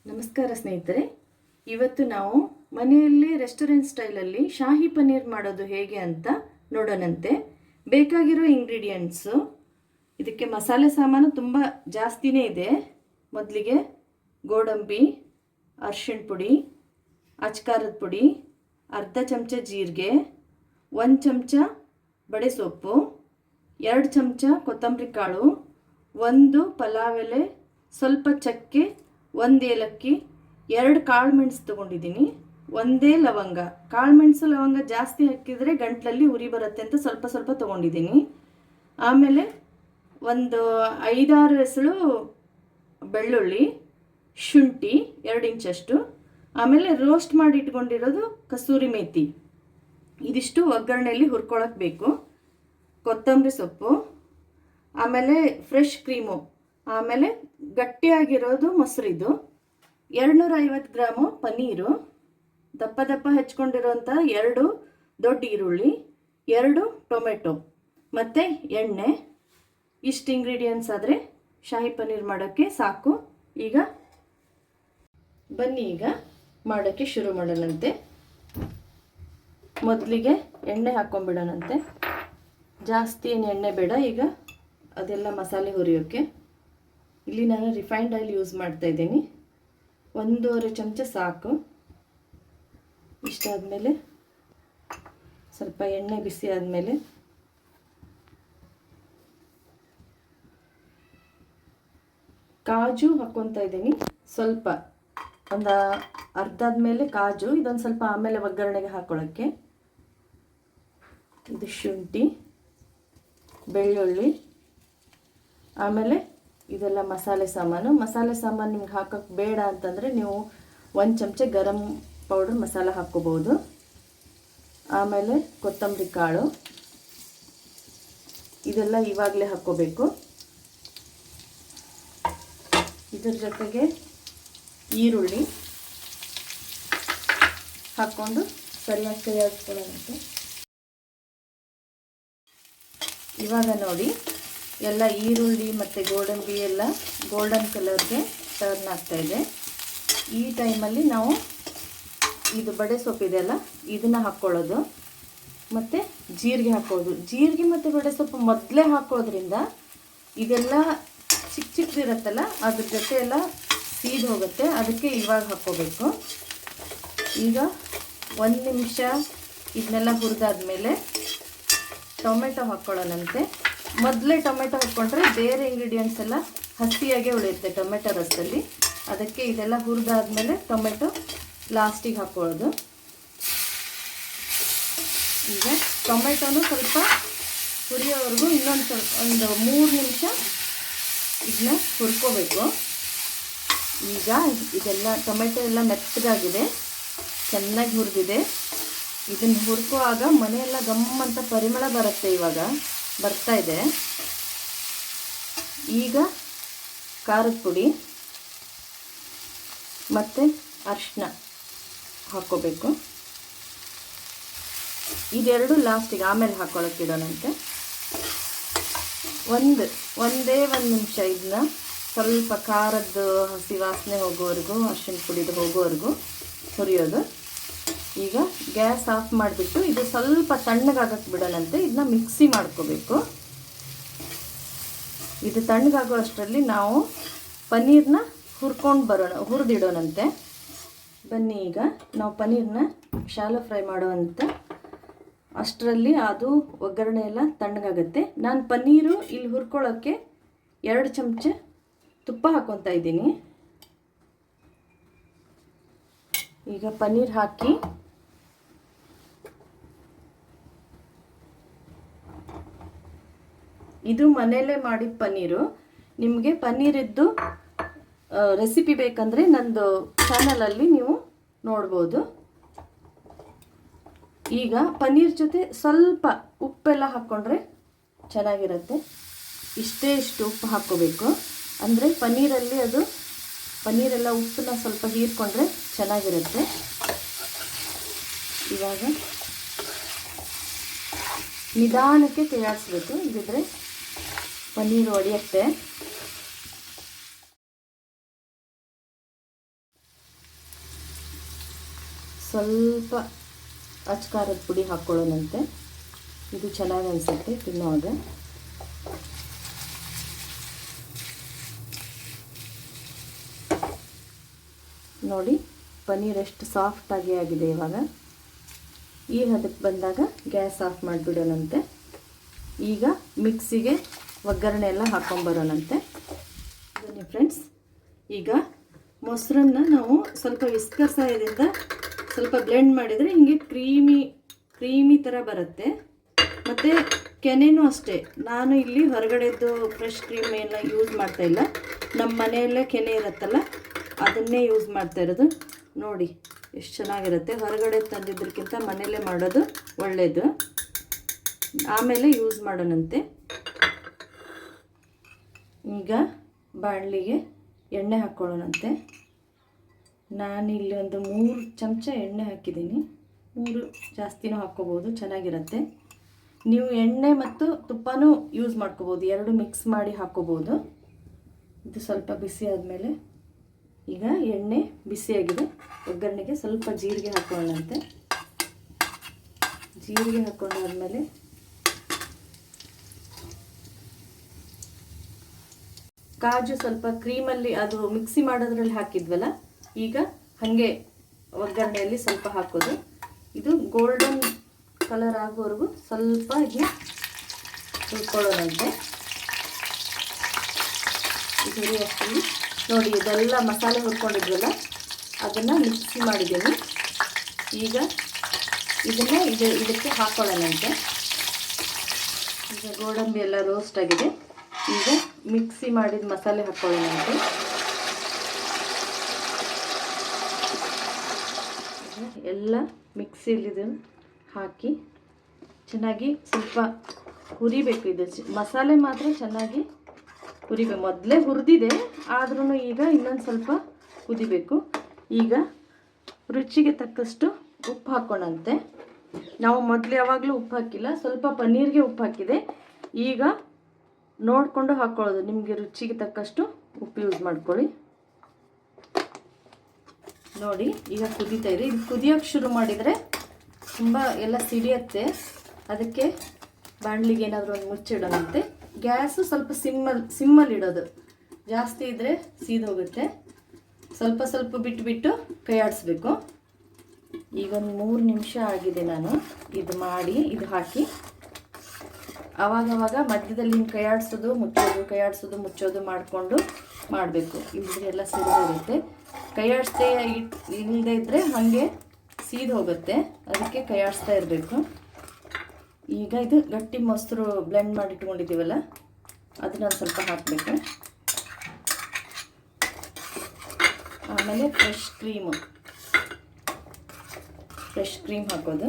ನಮಸ್ಕಾರ ಸ್ನೇಹಿತರೆ, ಇವತ್ತು ನಾವು ಮನೆಯಲ್ಲಿ ರೆಸ್ಟೋರೆಂಟ್ ಸ್ಟೈಲಲ್ಲಿ ಶಾಹಿ ಪನ್ನೀರ್ ಮಾಡೋದು ಹೇಗೆ ಅಂತ ನೋಡೋಣಂತೆ. ಬೇಕಾಗಿರೋ ಇಂಗ್ರೀಡಿಯೆಂಟ್ಸು, ಇದಕ್ಕೆ ಮಸಾಲೆ ಸಾಮಾನು ತುಂಬ ಜಾಸ್ತಿನೇ ಇದೆ. ಮೊದಲಿಗೆ ಗೋಡಂಬಿ, ಅರಿಶಿಣ ಪುಡಿ, ಅಚ್ಕಾರದ ಪುಡಿ, ಅರ್ಧ ಚಮಚ ಜೀರಿಗೆ, 1 ಚಮಚ ಬಡೆ ಸೊಪ್ಪು, 2 ಚಮಚ ಕೊತ್ತಂಬರಿ ಕಾಳು, 1 ಪಲಾವ್ ಎಲೆ, ಸ್ವಲ್ಪ ಚಕ್ಕೆ, 1 ಏಲಕ್ಕಿ, 2 ಕಾಳು ಮೆಣಸು ತೊಗೊಂಡಿದ್ದೀನಿ, 1 ಲವಂಗ. ಕಾಳು ಮೆಣಸು ಲವಂಗ ಜಾಸ್ತಿ ಹಾಕಿದರೆ ಗಂಟ್ಲಲ್ಲಿ ಉರಿ ಬರುತ್ತೆ ಅಂತ ಸ್ವಲ್ಪ ಸ್ವಲ್ಪ ತೊಗೊಂಡಿದ್ದೀನಿ. ಆಮೇಲೆ ಒಂದು 5-6 ಎಸಳು ಬೆಳ್ಳುಳ್ಳಿ, ಶುಂಠಿ 2 ಇಂಚಷ್ಟು, ಆಮೇಲೆ ರೋಸ್ಟ್ ಮಾಡಿ ಇಟ್ಕೊಂಡಿರೋದು ಕಸೂರಿ ಮೇಥಿ. ಇದಿಷ್ಟು ಒಗ್ಗರಣೆಯಲ್ಲಿ ಹುರ್ಕೊಳಕ್ಕೆ ಬೇಕು. ಕೊತ್ತಂಬರಿ ಸೊಪ್ಪು, ಆಮೇಲೆ ಫ್ರೆಶ್ ಕ್ರೀಮು, ಆಮೇಲೆ ಗಟ್ಟಿಯಾಗಿರೋದು ಮೊಸರಿದು, 250 ಗ್ರಾಮು ಪನ್ನೀರು, ದಪ್ಪ ದಪ್ಪ ಹೆಚ್ಕೊಂಡಿರೋಂಥ 2 ದೊಡ್ಡ ಈರುಳ್ಳಿ, 2 ಟೊಮೆಟೊ ಮತ್ತು ಎಣ್ಣೆ. ಇಷ್ಟು ಇಂಗ್ರೀಡಿಯೆಂಟ್ಸ್ ಆದರೆ ಶಾಹಿ ಪನ್ನೀರ್ ಮಾಡೋಕ್ಕೆ ಸಾಕು. ಈಗ ಬನ್ನಿ ಮಾಡೋಕ್ಕೆ ಶುರು ಮಾಡೋಣಂತೆ. ಮೊದಲಿಗೆ ಎಣ್ಣೆ ಹಾಕ್ಕೊಂಬಿಡೋಣಂತೆ. ಜಾಸ್ತಿ ಏನು ಎಣ್ಣೆ ಬೇಡ. ಈಗ ಅದೆಲ್ಲ ಮಸಾಲೆ ಹುರಿಯೋಕ್ಕೆ ಇಲ್ಲಿ ನಾನು ರಿಫೈನ್ಡ್ ಆಯಿಲ್ ಯೂಸ್ ಮಾಡ್ತಾ ಇದ್ದೀನಿ. 1.5 ಚಮಚ ಸಾಕು. ಇಷ್ಟಾದಮೇಲೆ ಸ್ವಲ್ಪ ಎಣ್ಣೆ ಬಿಸಿ ಆದಮೇಲೆ ಕಾಜು ಹಾಕ್ಕೊತಾ ಇದ್ದೀನಿ. ಸ್ವಲ್ಪ ಒಂದು ಅರ್ಧದ ಮೇಲೆ ಕಾಜು, ಇದೊಂದು ಸ್ವಲ್ಪ ಆಮೇಲೆ ಒಗ್ಗರಣೆಗೆ ಹಾಕೊಳ್ಳೋಕ್ಕೆ. ಇದು ಶುಂಠಿ, ಬೆಳ್ಳುಳ್ಳಿ, ಆಮೇಲೆ ಇದೆಲ್ಲ ಮಸಾಲೆ ಸಾಮಾನು. ನಿಮ್ಗೆ ಹಾಕೋಕ್ಕೆ ಬೇಡ ಅಂತಂದರೆ ನೀವು 1 ಚಮಚ ಗರಂ ಪೌಡರ್ ಮಸಾಲ ಹಾಕ್ಕೋಬೋದು. ಆಮೇಲೆ ಕೊತ್ತಂಬರಿ ಕಾಳು, ಇದೆಲ್ಲ ಇವಾಗಲೇ ಹಾಕ್ಕೋಬೇಕು. ಇದ್ರ ಜೊತೆಗೆ ಈರುಳ್ಳಿ ಹಾಕ್ಕೊಂಡು ಸರಿಯಾಗಿ ಕೈ ಹಾಕ್ಕೊಳ್ಳೋಣಂತೆ. ಇವಾಗ ನೋಡಿ, ಎಲ್ಲ ಈರುಳ್ಳಿ ಮತ್ತು ಗೋಡಂಬಿ ಎಲ್ಲ ಗೋಲ್ಡನ್ ಕಲರ್ಗೆ ಟರ್ನ್ ಆಗ್ತಾಯಿದೆ. ಈ ಟೈಮಲ್ಲಿ ನಾವು ಇದು ಬಡೆ ಸೊಪ್ಪಿದೆಯಲ್ಲ ಇದನ್ನು ಹಾಕ್ಕೊಳ್ಳೋದು ಮತ್ತು ಜೀರಿಗೆ ಹಾಕೋದು. ಜೀರಿಗೆ ಮತ್ತು ಬಡೆ ಸೊಪ್ಪು ಮೊದಲೇ ಹಾಕೋದ್ರಿಂದ ಇದೆಲ್ಲ ಚಿಕ್ಕ ಚಿಕ್ಕದಿರುತ್ತಲ್ಲ, ಅದ್ರ ಜೊತೆ ಎಲ್ಲ ಸೀದ್ ಹೋಗುತ್ತೆ. ಅದಕ್ಕೆ ಇವಾಗ ಹಾಕ್ಕೋಬೇಕು. ಈಗ 1 ನಿಮಿಷ ಇದನ್ನೆಲ್ಲ ಹುರಿದಾದ್ಮೇಲೆ ಟೊಮೆಟೊ ಹಾಕ್ಕೊಳ್ಳೋಣಂತೆ. ಮೊದಲೇ ಟೊಮೆಟೊ ಹಾಕ್ಕೊಂಡ್ರೆ ಬೇರೆ ಇಂಗ್ರೀಡಿಯೆಂಟ್ಸ್ ಎಲ್ಲ ಹಸಿಯಾಗೆ ಉಳಿಯುತ್ತೆ ಟೊಮೆಟೊ ರಸದಲ್ಲಿ. ಅದಕ್ಕೆ ಇದೆಲ್ಲ ಹುರಿದಾದ್ಮೇಲೆ ಟೊಮೆಟೊ ಲಾಸ್ಟಿಗೆ ಹಾಕ್ಕೊಳ್ಳೋದು. ಈಗ ಟೊಮೆಟೊನು ಸ್ವಲ್ಪ ಹುರಿಯೋವರೆಗೂ ಇನ್ನೊಂದು ಒಂದು 3 ನಿಮಿಷ ಇದನ್ನ ಹುರ್ಕೋಬೇಕು. ಈಗ ಇದೆಲ್ಲ ಟೊಮೆಟೊ ಎಲ್ಲ ಮೆತ್ತಗಾಗಿದೆ, ಚೆನ್ನಾಗಿ ಹುರಿದಿದೆ. ಇದನ್ನು ಹುರ್ಕುವಾಗ ಮನೆಯೆಲ್ಲ ಗಮ್ಮಂತ ಪರಿಮಳ ಬರುತ್ತೆ. ಇವಾಗ ಬರ್ತಾ ಇದೆ. ಈಗ ಖಾರದ ಪುಡಿ ಮತ್ತು ಅರಿಶಿನ ಹಾಕ್ಕೋಬೇಕು. ಇದೆರಡು ಲಾಸ್ಟಿಗೆ ಆಮೇಲೆ ಹಾಕ್ಕೊಳ್ಳೋಕೆ ಇಡೋಣಂತೆ. ಒಂದೇ ಒಂದು ನಿಮಿಷ ಇದನ್ನ ಸ್ವಲ್ಪ ಖಾರದ ಹಸಿ ವಾಸನೆ ಹೋಗೋವರೆಗೂ, ಅರಿಶಿನ ಪುಡಿದು ಹೋಗೋವರೆಗೂ ಹುರಿಯೋದು. ಈಗ ಗ್ಯಾಸ್ ಆಫ್ ಮಾಡಿಬಿಟ್ಟು ಇದು ಸ್ವಲ್ಪ ತಣ್ಣಗಾಗಕ್ಕೆ ಬಿಡೋಣಂತೆ. ಇದನ್ನ ಮಿಕ್ಸಿ ಮಾಡ್ಕೋಬೇಕು. ಇದು ತಣ್ಣಗಾಗೋ ಅಷ್ಟರಲ್ಲಿ ನಾವು ಪನ್ನೀರನ್ನ ಹುರಿದಿಡೋಣಂತೆ. ಬನ್ನಿ, ಈಗ ನಾವು ಪನ್ನೀರನ್ನ ಶಾಲೋ ಫ್ರೈ ಮಾಡೋವಂತೆ ಅಷ್ಟರಲ್ಲಿ ಅದು ಒಗ್ಗರಣೆ ಎಲ್ಲ ತಣ್ಣಗಾಗುತ್ತೆ. ನಾನು ಪನ್ನೀರು ಇಲ್ಲಿ ಹುರ್ಕೊಳ್ಳೋಕ್ಕೆ 2 ಚಮಚ ತುಪ್ಪ ಹಾಕ್ಕೊತಾ ಇದ್ದೀನಿ. ಈಗ ಪನ್ನೀರ್ ಹಾಕಿ ಇದು ಮನೆಯಲ್ಲೇ ಮಾಡಿದ ಪನ್ನೀರು. ನಿಮಗೆ ಪನ್ನೀರಿದ್ದು ರೆಸಿಪಿ ಬೇಕಂದರೆ ನಂದು ಚಾನಲಲ್ಲಿ ನೀವು ನೋಡ್ಬೋದು. ಈಗ ಪನ್ನೀರ್ ಜೊತೆ ಸ್ವಲ್ಪ ಉಪ್ಪೆಲ್ಲ ಹಾಕ್ಕೊಂಡ್ರೆ ಚೆನ್ನಾಗಿರುತ್ತೆ. ಇಷ್ಟು ಉಪ್ಪು ಹಾಕ್ಕೋಬೇಕು. ಅಂದರೆ ಪನ್ನೀರೆಲ್ಲ ಉಪ್ಪನ್ನ ಸ್ವಲ್ಪ ಹೀರ್ಕೊಂಡ್ರೆ ಚೆನ್ನಾಗಿರುತ್ತೆ. ಇವಾಗ ನಿಧಾನಕ್ಕೆ ಕೈ ಆಡಿಸ್ಬೇಕು, ಇದಿದ್ರೆ ಪನ್ನೀರು ಒಡೆಯುತ್ತೆ. ಸ್ವಲ್ಪ ಅಚ್ಕಾರದ ಪುಡಿ ಹಾಕ್ಕೊಳ್ಳೋಣಂತೆ. ಇದು ಚೆನ್ನಾಗಿ ಅನಿಸುತ್ತೆ ತಿನ್ನುವಾಗ. ನೋಡಿ ಪನ್ನೀರ್ ಎಷ್ಟು ಸಾಫ್ಟಾಗಿ ಆಗಿದೆ. ಇವಾಗ ಈ ಹದಕ್ಕೆ ಬಂದಾಗ ಗ್ಯಾಸ್ ಆಫ್ ಮಾಡಿಬಿಡೋಣಂತೆ. ಈಗ ಮಿಕ್ಸಿಗೆ ಒಗ್ಗರಣೆ ಎಲ್ಲ ಹಾಕ್ಕೊಂಬರೋಣಂತೆ. ಬನ್ನಿ ಫ್ರೆಂಡ್ಸ್, ಈಗ ಮೊಸರನ್ನ ನಾವು ಸ್ವಲ್ಪ ವಿಸ್ಕರ್ ಸಹಾಯದಿಂದ ಸ್ವಲ್ಪ ಬ್ಲೆಂಡ್ ಮಾಡಿದರೆ ಹಿಂಗೆ ಕ್ರೀಮಿ ಥರ ಬರುತ್ತೆ. ಮತ್ತು ಕೆನೆನೂ ಅಷ್ಟೇ, ನಾನು ಇಲ್ಲಿ ಹೊರಗಡೆದ್ದು ಫ್ರೆಶ್ ಕ್ರೀಮ್ ಎಲ್ಲ ಯೂಸ್ ಮಾಡ್ತಾಯಿಲ್ಲ. ನಮ್ಮ ಮನೆಯಲ್ಲೇ ಕೆನೆ ಇರುತ್ತಲ್ಲ ಅದನ್ನೇ ಯೂಸ್ ಮಾಡ್ತಾ ಇರೋದು. ನೋಡಿ ಎಷ್ಟು ಚೆನ್ನಾಗಿರುತ್ತೆ. ಹೊರಗಡೆ ತಂದಿದ್ದಕ್ಕಿಂತ ಮನೆಯಲ್ಲೇ ಮಾಡೋದು ಒಳ್ಳೆಯದು. ಆಮೇಲೆ ಯೂಸ್ ಮಾಡೋಣಂತೆ. ಈಗ ಬಾಣಲಿಗೆ ಎಣ್ಣೆ ಹಾಕ್ಕೊಳ್ಳೋಣಂತೆ. ನಾನಿಲ್ಲಿ ಒಂದು 3 ಚಮಚ ಎಣ್ಣೆ ಹಾಕಿದ್ದೀನಿ. 3 ಜಾಸ್ತಿನೂ ಹಾಕ್ಕೋಬೋದು, ಚೆನ್ನಾಗಿರುತ್ತೆ. ನೀವು ಎಣ್ಣೆ ಮತ್ತು ತುಪ್ಪನೂ ಯೂಸ್ ಮಾಡ್ಕೋಬೋದು, 2 ಮಿಕ್ಸ್ ಮಾಡಿ ಹಾಕ್ಕೋಬೋದು. ಇದು ಸ್ವಲ್ಪ ಬಿಸಿ ಆದಮೇಲೆ ಈಗ ಎಣ್ಣೆ ಬಿಸಿಯಾಗಿದೆ. ಒಗ್ಗರಣೆಗೆ ಸ್ವಲ್ಪ ಜೀರಿಗೆ ಹಾಕ್ಕೊಳ್ಳೋಣಂತೆ. ಜೀರಿಗೆ ಹಾಕ್ಕೊಂಡಾದ್ಮೇಲೆ ಕಾಜು ಸ್ವಲ್ಪ ಕ್ರೀಮಲ್ಲಿ ಅದು ಮಿಕ್ಸಿ ಮಾಡೋದ್ರಲ್ಲಿ ಹಾಕಿದ್ವಲ್ಲ, ಈಗ ಹಾಗೆ ಒಗ್ಗರಣೆಯಲ್ಲಿ ಸ್ವಲ್ಪ ಹಾಕೋದು. ಇದು ಗೋಲ್ಡನ್ ಕಲರ್ ಆಗೋವರೆಗೂ ಸ್ವಲ್ಪ ಇದು ಹುರ್ಕೊಳ್ಳೋಣಂತೆ. ಇದು ಅಷ್ಟೊಂದು ನೋಡಿ, ಇದೆಲ್ಲ ಮಸಾಲೆ ಹುರ್ಕೊಂಡಿದ್ವಲ್ಲ ಅದನ್ನು ಮಿಕ್ಸಿ ಮಾಡಿದ್ದೀನಿ. ಈಗ ಇದನ್ನು ಇದಕ್ಕೆ ಹಾಕ್ಕೊಳ್ಳೋಣಂತೆ. ಈಗ ಗೋಡಂಬಿ ಎಲ್ಲ ರೋಸ್ಟ್ ಆಗಿದೆ. ಈಗ ಮಿಕ್ಸಿ ಮಾಡಿದ ಮಸಾಲೆ ಹಾಕ್ಕೊಳ್ಳೋಣಂತೆ. ಎಲ್ಲ ಮಿಕ್ಸಿಲಿದು ಹಾಕಿ ಚೆನ್ನಾಗಿ ಸ್ವಲ್ಪ ಹುರಿಬೇಕು. ಇದು ಮಸಾಲೆ ಮಾತ್ರ ಚೆನ್ನಾಗಿ ಹುರಿಬೇಕು. ಮೊದಲೇ ಹುರಿದಿದೆ, ಆದ್ರೂ ಈಗ ಇನ್ನೊಂದು ಸ್ವಲ್ಪ ಕುದಿಬೇಕು. ಈಗ ರುಚಿಗೆ ತಕ್ಕಷ್ಟು ಉಪ್ಪು ಹಾಕೋಣಂತೆ. ನಾವು ಮೊದಲು ಯಾವಾಗಲೂ ಉಪ್ಪು ಹಾಕಿಲ್ಲ, ಸ್ವಲ್ಪ ಪನ್ನೀರ್ಗೆ ಉಪ್ಪು ಹಾಕಿದೆ. ಈಗ ನೋಡಿಕೊಂಡು ಹಾಕ್ಕೊಳ್ಳೋದು. ನಿಮಗೆ ರುಚಿಗೆ ತಕ್ಕಷ್ಟು ಉಪ್ಪು ಯೂಸ್ ಮಾಡ್ಕೊಳ್ಳಿ. ನೋಡಿ ಈಗ ಕುದೀತಾ ಇದೆ. ಇದು ಕುದಿಯೋಕ್ಕೆ ಶುರು ಮಾಡಿದರೆ ತುಂಬ ಎಲ್ಲ ಸಿಡಿಯುತ್ತೆ. ಅದಕ್ಕೆ ಬಾಣಲಿಗೆ ಏನಾದರೂ ಒಂದು ಮುಚ್ಚಿಡೋಣಂತೆ. ಗ್ಯಾಸು ಸ್ವಲ್ಪ ಸಿಮ್ಮಲ್ಲಿ ಇಡೋದು, ಜಾಸ್ತಿ ಇದ್ದರೆ ಸೀದೋಗುತ್ತೆ. ಸ್ವಲ್ಪ ಸ್ವಲ್ಪ ಬಿಟ್ಟು ಕೈ ಆಡಿಸ್ಬೇಕು. ಈಗ ಒಂದು 3 ನಿಮಿಷ ಆಗಿದೆ. ನಾನು ಇದು ಮಾಡಿ ಇದು ಹಾಕಿ ಆವಾಗವಾಗ ಮಧ್ಯದಲ್ಲಿ ಹಿಂಗೆ ಕೈ ಆಡಿಸೋದು ಮುಚ್ಚೋದು ಮಾಡಿಕೊಂಡು ಮಾಡಬೇಕು. ಇಲ್ಲದ್ರೆ ಎಲ್ಲ ಸಿಡಿದೋಗುತ್ತೆ. ಕೈ ಆಡಿಸ್ದೇ ಇಲ್ಲದೆ ಇದ್ದರೆ ಹಾಗೆ ಸೀದು ಹೋಗುತ್ತೆ. ಅದಕ್ಕೆ ಕೈ ಆಡಿಸ್ತಾ ಇರಬೇಕು. ಈಗ ಇದು ಗಟ್ಟಿ ಮೊಸರು ಬ್ಲೆಂಡ್ ಮಾಡಿ ಇಟ್ಕೊಂಡಿದ್ದೀವಲ್ಲ ಅದನ್ನ ಸ್ವಲ್ಪ ಹಾಕಬೇಕು. ಆಮೇಲೆ ಫ್ರೆಶ್ ಕ್ರೀಮ್ ಹಾಕೋದು.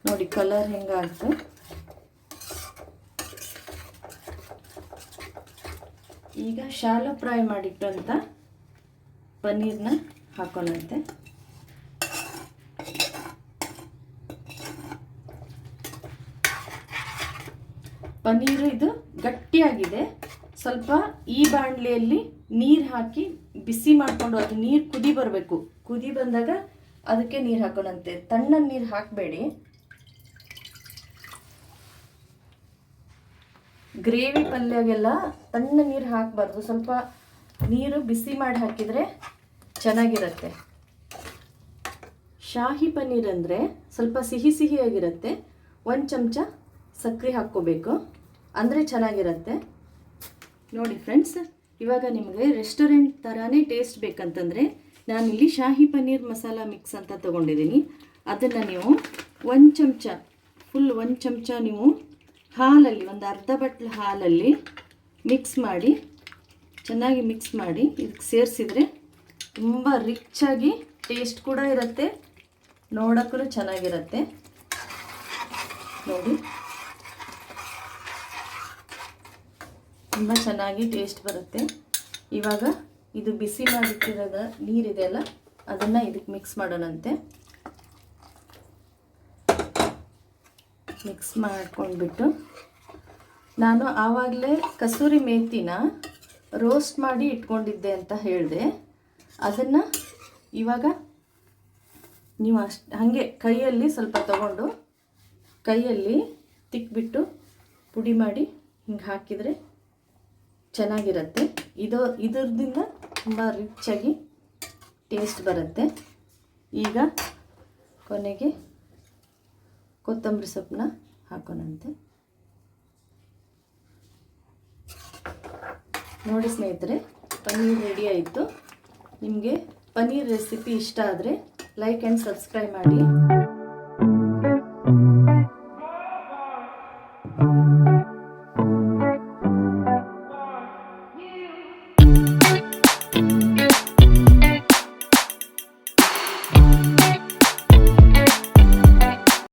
ನೋಡಿ ಕಲರ್ ಹೆಂಗಾಯ್ತು. ಈಗ ಶಾಲೋ ಫ್ರೈ ಮಾಡಿಟ್ಟಂತ ಪನ್ನೀರ್ನ ಹಾಕೋಣಂತೆ. ಪನ್ನೀರು ಇದು ಗಟ್ಟಿಯಾಗಿದೆ. ಸ್ವಲ್ಪ ಈ ಬಾಣಲೆಯಲ್ಲಿ ನೀರು ಹಾಕಿ ಬಿಸಿ ಮಾಡಿಕೊಂಡು ಅದು ನೀರು ಕುದಿ ಬರಬೇಕು. ಕುದಿ ಬಂದಾಗ ಅದಕ್ಕೆ ನೀರು ಹಾಕೋಣಂತೆ. ತಣ್ಣಗೆ ನೀರು ಹಾಕಬೇಡಿ. ಗ್ರೇವಿ ಪಲ್ಯಗೆಲ್ಲ ತಣ್ಣ ನೀರು ಹಾಕಬಾರ್ದು. ಸ್ವಲ್ಪ ನೀರು ಬಿಸಿ ಮಾಡಿ ಹಾಕಿದರೆ ಚೆನ್ನಾಗಿರುತ್ತೆ. ಶಾಹಿ ಪನ್ನೀರ್ ಅಂದರೆ ಸ್ವಲ್ಪ ಸಿಹಿಯಾಗಿರುತ್ತೆ. 1 ಚಮಚ ಸಕ್ಕರೆ ಹಾಕ್ಕೋಬೇಕು, ಅಂದರೆ ಚೆನ್ನಾಗಿರುತ್ತೆ. ನೋಡಿ ಫ್ರೆಂಡ್ಸ್, ಇವಾಗ ನಿಮಗೆ ರೆಸ್ಟೋರೆಂಟ್ ಥರನೇ ಟೇಸ್ಟ್ ಬೇಕಂತಂದರೆ ನಾನಿಲ್ಲಿ ಶಾಹಿ ಪನ್ನೀರ್ ಮಸಾಲ ಮಿಕ್ಸ್ ಅಂತ ತೊಗೊಂಡಿದ್ದೀನಿ. ಅದನ್ನು ನೀವು 1 ಚಮಚ ನೀವು ಹಾಲಲ್ಲಿ, ಒಂದು ಅರ್ಧ ಬಟ್ಲು ಹಾಲಲ್ಲಿ ಚೆನ್ನಾಗಿ ಮಿಕ್ಸ್ ಮಾಡಿ ಇದಕ್ಕೆ ಸೇರಿಸಿದರೆ ತುಂಬ ರಿಚ್ಚಾಗಿ ಟೇಸ್ಟ್ ಕೂಡ ಇರುತ್ತೆ, ನೋಡೋಕ್ಕೂ ಚೆನ್ನಾಗಿರುತ್ತೆ. ನೋಡಿ ತುಂಬ ಚೆನ್ನಾಗಿ ಟೇಸ್ಟ್ ಬರುತ್ತೆ. ಇವಾಗ ಇದು ಬಿಸಿ ಮಾಡಿಟ್ಟಿರೋದ ನೀರಿದೆಯಲ್ಲ ಅದನ್ನು ಇದಕ್ಕೆ ಮಿಕ್ಸ್ ಮಾಡೋಣಂತೆ. ಮಿಕ್ಸ್ ಮಾಡ್ಕೊಂಡ್ಬಿಟ್ಟು ನಾನು ಆವಾಗಲೇ ಕಸೂರಿ ಮೇಥಿನ ರೋಸ್ಟ್ ಮಾಡಿ ಇಟ್ಕೊಂಡಿದ್ದೆ ಅಂತ ಹೇಳಿದೆ. ಅದನ್ನು ಇವಾಗ ನೀವು ಹಾಗೆ ಕೈಯಲ್ಲಿ ಸ್ವಲ್ಪ ತಗೊಂಡು ಕೈಯಲ್ಲಿ ತಿಕ್ಬಿಟ್ಟು ಪುಡಿ ಮಾಡಿ ಹಿಂಗೆ ಹಾಕಿದರೆ ಚೆನ್ನಾಗಿರುತ್ತೆ. ಇದರಿಂದ ತುಂಬ ರಿಚಾಗಿ ಟೇಸ್ಟ್ ಬರುತ್ತೆ. ಈಗ ಕೊನೆಗೆ ಕೊತ್ತಂಬರಿ ಸೊಪ್ಪನ್ನ ಹಾಕೋಣಂತೆ. ನೋಡಿ ಸ್ನೇಹಿತರೆ, ಪನ್ನೀರ್ ರೆಡಿ ಆಯಿತು. ನಿಮಗೆ ಪನ್ನೀರ್ ರೆಸಿಪಿ ಇಷ್ಟ ಆದರೆ ಲೈಕ್ ಆ್ಯಂಡ್ ಸಬ್ಸ್ಕ್ರೈಬ್ ಮಾಡಿ.